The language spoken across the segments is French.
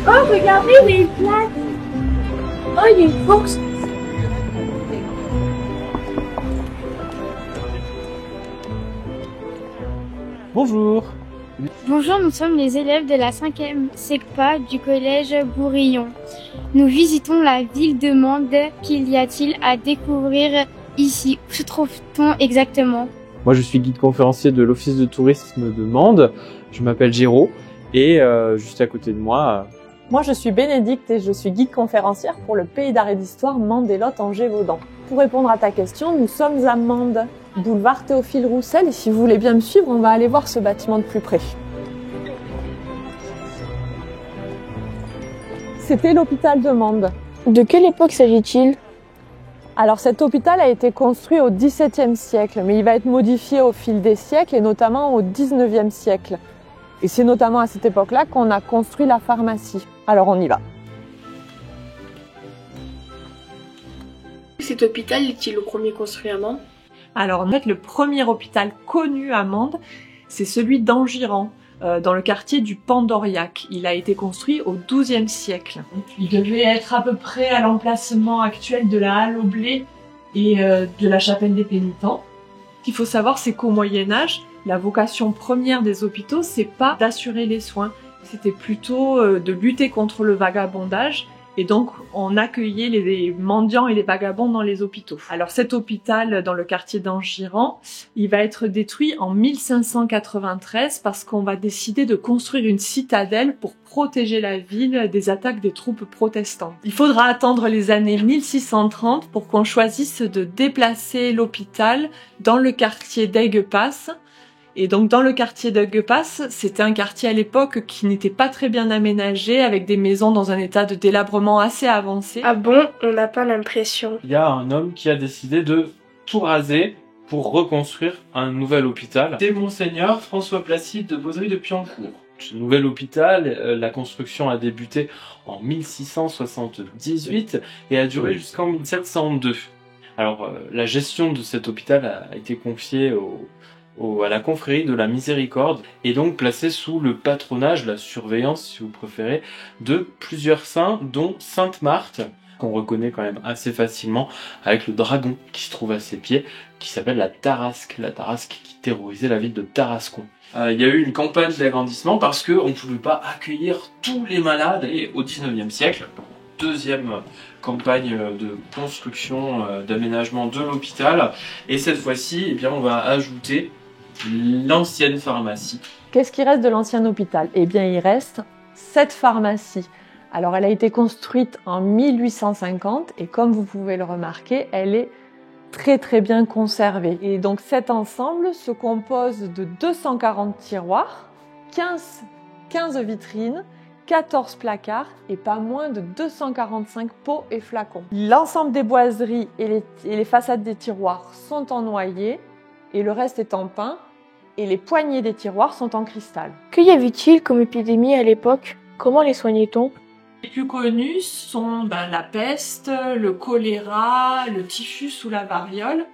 Oh, regardez, il y a une plaque. Oh, il y a une fourche. Bonjour. Bonjour, nous sommes les élèves de la 5e SECPA du collège Bourillon. Nous visitons la ville de Mende. Qu'y a-t-il à découvrir ici? Où se trouve-t-on exactement? Moi, je suis guide conférencier de l'Office de tourisme de Mende. Je m'appelle Géraud et juste à côté de moi... Moi, je suis Bénédicte et je suis guide conférencière pour le pays d'art et d'histoire Mende-et-Lot en Gévaudan. Pour répondre à ta question, nous sommes à Mende, boulevard Théophile Roussel, et si vous voulez bien me suivre, on va aller voir ce bâtiment de plus près. C'était l'hôpital de Mende. De quelle époque s'agit-il? Alors cet hôpital a été construit au XVIIe siècle, mais il va être modifié au fil des siècles et notamment au XIXe siècle. Et c'est notamment à cette époque-là qu'on a construit la pharmacie. Alors on y va. Cet hôpital est-il le premier construit à Mende? Alors en fait, le premier hôpital connu à Mende, c'est celui d'Angiran, dans le quartier du Pandoriac. Il a été construit au XIIe siècle. Il devait être à peu près à l'emplacement actuel de la halle au blé et de la chapelle des pénitents. Ce qu'il faut savoir, c'est qu'au Moyen-Âge, la vocation première des hôpitaux, c'est pas d'assurer les soins, c'était plutôt de lutter contre le vagabondage. Et donc, on accueillait les mendiants et les vagabonds dans les hôpitaux. Alors cet hôpital, dans le quartier d'Angiran, il va être détruit en 1593 parce qu'on va décider de construire une citadelle pour protéger la ville des attaques des troupes protestantes. Il faudra attendre les années 1630 pour qu'on choisisse de déplacer l'hôpital dans le quartier d'Aiguepasse. Et donc dans le quartier d'Aiguepasse, c'était un quartier à l'époque qui n'était pas très bien aménagé, avec des maisons dans un état de délabrement assez avancé. Ah bon, on n'a pas l'impression. Il y a un homme qui a décidé de tout raser pour reconstruire un nouvel hôpital. C'est Monseigneur François Placide de Beaudry de Piancourt. Ce nouvel hôpital, la construction a débuté en 1678 et a duré jusqu'en 1702. Alors la gestion de cet hôpital a été confiée à la confrérie de la Miséricorde et donc placé sous le patronage, la surveillance si vous préférez, de plusieurs saints dont Sainte Marthe, qu'on reconnaît quand même assez facilement avec le dragon qui se trouve à ses pieds, qui s'appelle la Tarasque qui terrorisait la ville de Tarascon. Il y a eu une campagne d'agrandissement parce qu'on ne pouvait pas accueillir tous les malades et au 19e siècle, deuxième campagne de construction, d'aménagement de l'hôpital, et cette fois-ci, eh bien, on va ajouter l'ancienne pharmacie. Qu'est-ce qui reste de l'ancien hôpital? Eh bien, il reste cette pharmacie. Alors, elle a été construite en 1850 et comme vous pouvez le remarquer, elle est très bien conservée. Et donc, cet ensemble se compose de 240 tiroirs, 15 vitrines, 14 placards et pas moins de 245 pots et flacons. L'ensemble des boiseries et les façades des tiroirs sont en noyer et le reste est en pin. Et les poignées des tiroirs sont en cristal. Qu'y avait-il comme épidémie à l'époque? Comment les soignait-on? Les plus connus sont la peste, le choléra, le typhus ou la variole.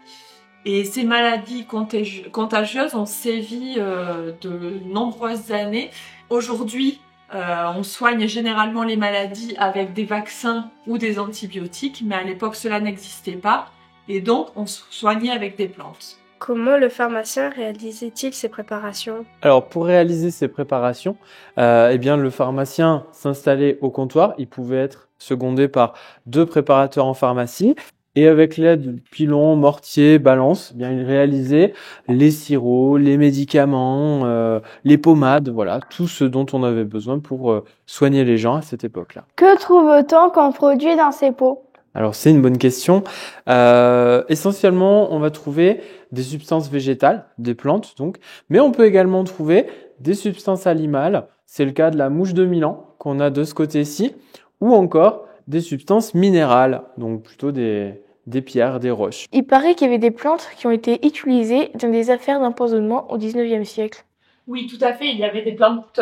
Et ces maladies contagieuses ont sévi de nombreuses années. Aujourd'hui, on soigne généralement les maladies avec des vaccins ou des antibiotiques, mais à l'époque cela n'existait pas. Et donc on soignait avec des plantes. Comment le pharmacien réalisait-il ces préparations? Alors pour réaliser ces préparations, eh bien le pharmacien s'installait au comptoir. Il pouvait être secondé par 2 préparateurs en pharmacie. Et avec l'aide de pilon, mortier, balance, eh bien il réalisait les sirops, les médicaments, les pommades, voilà, tout ce dont on avait besoin pour soigner les gens à cette époque-là. Que trouve-t-on comme produit dans ces pots? Alors c'est une bonne question. Essentiellement, on va trouver des substances végétales, des plantes donc, mais on peut également trouver des substances animales. C'est le cas de la mouche de Milan qu'on a de ce côté-ci, ou encore des substances minérales, donc plutôt des pierres, des roches. Il paraît qu'il y avait des plantes qui ont été utilisées dans des affaires d'empoisonnement au 19e siècle. Oui, tout à fait. Il y avait des plantes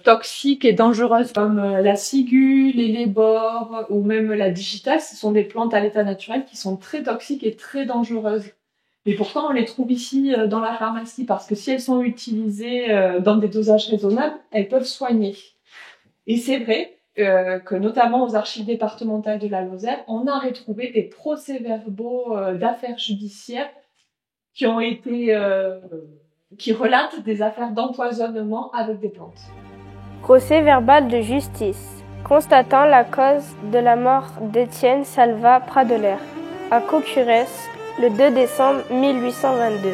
toxiques et dangereuses comme la ciguë, les lébores ou même la digitale. Ce sont des plantes à l'état naturel qui sont très toxiques et très dangereuses. Et pourtant, on les trouve ici dans la pharmacie parce que si elles sont utilisées dans des dosages raisonnables, elles peuvent soigner. Et c'est vrai que notamment aux archives départementales de la Lozère, on a retrouvé des procès-verbaux d'affaires judiciaires qui ont été qui relatent des affaires d'empoisonnement avec des plantes. Procès verbal de justice constatant la cause de la mort d'Étienne Salvat Pradeler à Cocurès le 2 décembre 1822.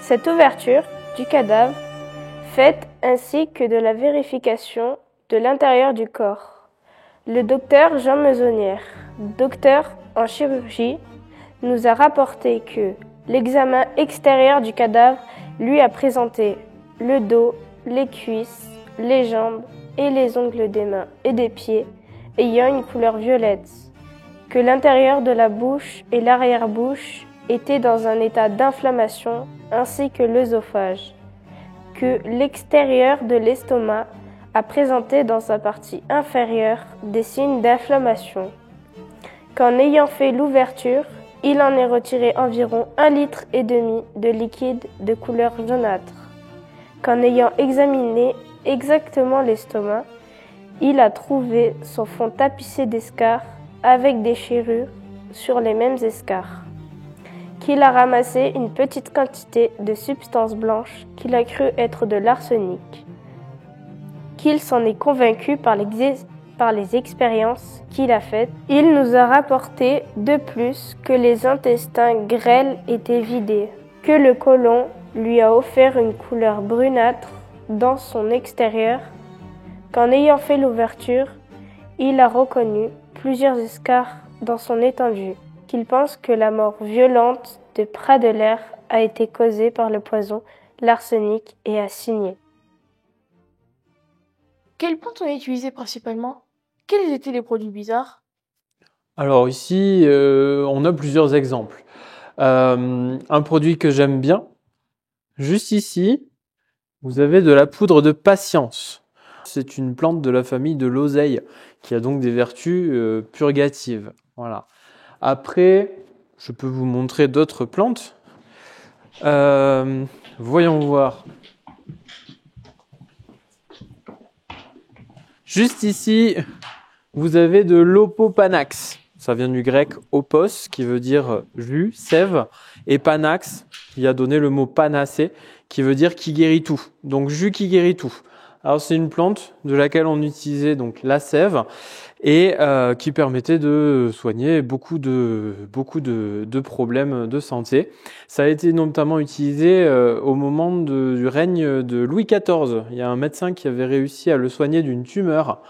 Cette ouverture du cadavre faite ainsi que de la vérification de l'intérieur du corps. Le docteur Jean Meusonnière, docteur en chirurgie, nous a rapporté que l'examen extérieur du cadavre lui a présenté le dos, les cuisses, les jambes et les ongles des mains et des pieds ayant une couleur violette, que l'intérieur de la bouche et l'arrière-bouche étaient dans un état d'inflammation ainsi que l'œsophage, que l'extérieur de l'estomac a présenté dans sa partie inférieure des signes d'inflammation, qu'en ayant fait l'ouverture, il en est retiré environ 1,5 litre de liquide de couleur jaunâtre, qu'en ayant examiné exactement l'estomac, il a trouvé son fond tapissé d'escarres avec des chirures sur les mêmes escarres, qu'il a ramassé une petite quantité de substance blanche qu'il a cru être de l'arsenic, qu'il s'en est convaincu par les expériences qu'il a faites. Il nous a rapporté de plus que les intestins grêles étaient vidés, que le côlon lui a offert une couleur brunâtre dans son extérieur, qu'en ayant fait l'ouverture, il a reconnu plusieurs escarres dans son étendue, qu'il pense que la mort violente de Pradeler a été causée par le poison, l'arsenic et a signé. Quelles plantes on a utilisées principalement? Quels étaient les produits bizarres? Alors ici, on a plusieurs exemples. Un produit que j'aime bien, juste ici, vous avez de la poudre de patience. C'est une plante de la famille de l'oseille qui a donc des vertus purgatives. Voilà. Après, je peux vous montrer d'autres plantes. Voyons voir. Juste ici, vous avez de l'opopanax. Ça vient du grec opos, qui veut dire jus, sève, et panax, qui a donné le mot panacée, qui veut dire qui guérit tout. Donc jus qui guérit tout. Alors c'est une plante de laquelle on utilisait donc la sève et qui permettait de soigner beaucoup de problèmes de santé. Ça a été notamment utilisé au moment du règne de Louis XIV. Il y a un médecin qui avait réussi à le soigner d'une tumeur.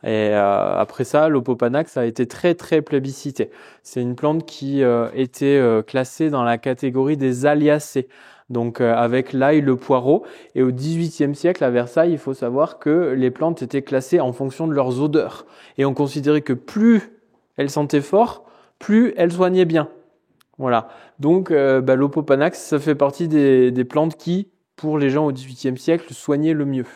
Et après ça, l'opopanax a été très très plébiscité. C'est une plante qui était classée dans la catégorie des Aliacées. Donc avec l'ail, le poireau. Et au XVIIIe siècle, à Versailles, il faut savoir que les plantes étaient classées en fonction de leurs odeurs. Et on considérait que plus elles sentaient fort, plus elles soignaient bien. Voilà. Donc l'opopanax, ça fait partie des plantes qui, pour les gens au XVIIIe siècle, soignaient le mieux.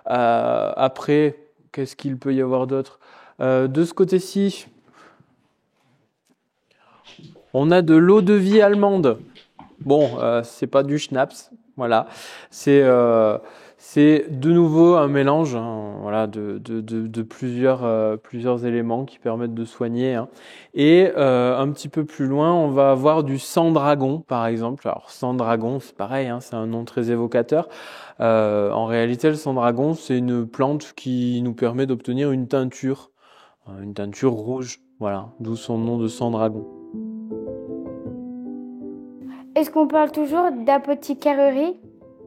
Après, qu'est-ce qu'il peut y avoir d'autre? De ce côté-ci, on a de l'eau-de-vie allemande. Bon, c'est pas du schnapps, voilà. C'est de nouveau un mélange, voilà, de plusieurs éléments qui permettent de soigner. Hein. Et un petit peu plus loin, on va avoir du sang-dragon, par exemple. Alors sang-dragon, c'est pareil, hein, c'est un nom très évocateur. En réalité, le sang-dragon, c'est une plante qui nous permet d'obtenir une teinture rouge. Voilà, d'où son nom de sang-dragon. Est-ce qu'on parle toujours d'apothicarerie?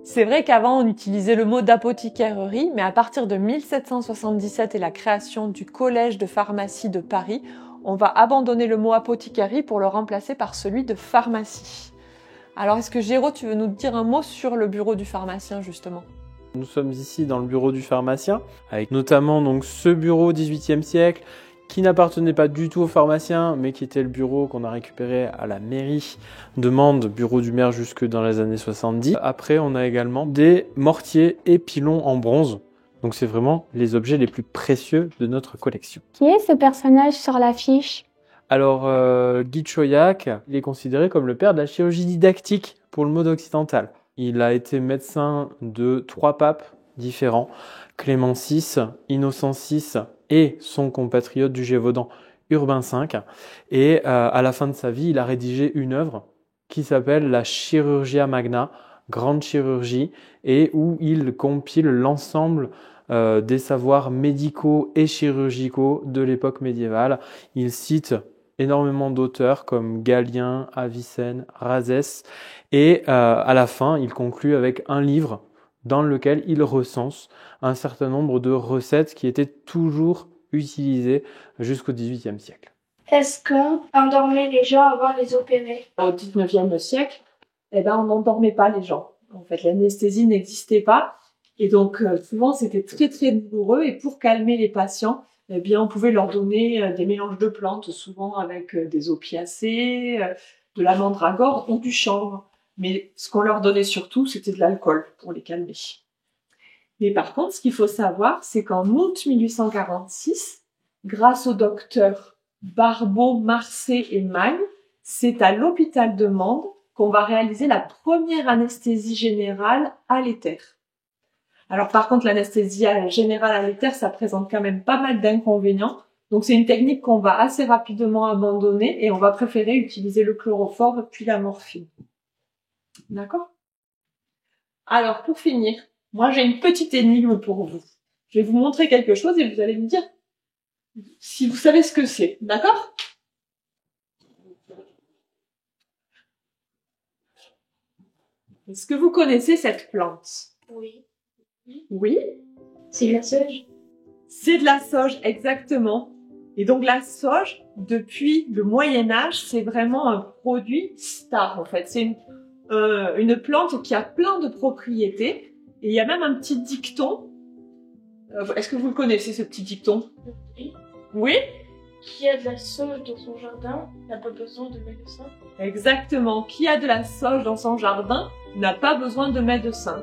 C'est vrai qu'avant on utilisait le mot d'apothicarerie, mais à partir de 1777 et la création du Collège de pharmacie de Paris, on va abandonner le mot apothicarie pour le remplacer par celui de pharmacie. Alors est-ce que Géraud, tu veux nous dire un mot sur le bureau du pharmacien justement? Nous sommes ici dans le bureau du pharmacien, avec notamment donc ce bureau au XVIIIe siècle, qui n'appartenait pas du tout aux pharmaciens, mais qui était le bureau qu'on a récupéré à la mairie de Mende, bureau du maire jusque dans les années 70. Après, on a également des mortiers et pilons en bronze. Donc c'est vraiment les objets les plus précieux de notre collection. Qui est ce personnage sur l'affiche? Alors, Guy de Chauliac, il est considéré comme le père de la chirurgie didactique pour le monde occidental. Il a été médecin de 3 papes, différents, Clément VI, Innocent VI et son compatriote du Gévaudan, Urbain V. Et à la fin de sa vie, il a rédigé une œuvre qui s'appelle la Chirurgia Magna, Grande Chirurgie, et où il compile l'ensemble des savoirs médicaux et chirurgicaux de l'époque médiévale. Il cite énormément d'auteurs comme Galien, Avicenne, Rhazès, et à la fin, il conclut avec un livre dans lequel il recense un certain nombre de recettes qui étaient toujours utilisées jusqu'au XVIIIe siècle. Est-ce qu'on endormait les gens avant de les opérer? Au XIXe siècle, on n'endormait pas les gens. En fait, l'anesthésie n'existait pas. Et donc, souvent, c'était très, très douloureux. Et pour calmer les patients, on pouvait leur donner des mélanges de plantes, souvent avec des opiacés, de la mandragore ou du chanvre. Mais ce qu'on leur donnait surtout, c'était de l'alcool pour les calmer. Mais par contre, ce qu'il faut savoir, c'est qu'en août 1846, grâce au docteur Barbeau, Marcet et Magne, c'est à l'hôpital de Mende qu'on va réaliser la première anesthésie générale à l'éther. Alors par contre, l'anesthésie générale à l'éther, ça présente quand même pas mal d'inconvénients. Donc c'est une technique qu'on va assez rapidement abandonner et on va préférer utiliser le chloroforme puis la morphine. D'accord? Alors pour finir, moi j'ai une petite énigme pour vous. Je vais vous montrer quelque chose et vous allez me dire si vous savez ce que c'est. D'accord? Est-ce que vous connaissez cette plante? Oui. Oui? C'est de la sauge? C'est de la sauge, exactement. Et donc la sauge, depuis le Moyen-Âge, c'est vraiment un produit star en fait. C'est une plante qui a plein de propriétés. Et il y a même un petit dicton. Est-ce que vous le connaissez, ce petit dicton? Oui. Oui? Qui a de la sauge dans son jardin n'a pas besoin de médecin? Exactement. Qui a de la sauge dans son jardin n'a pas besoin de médecin.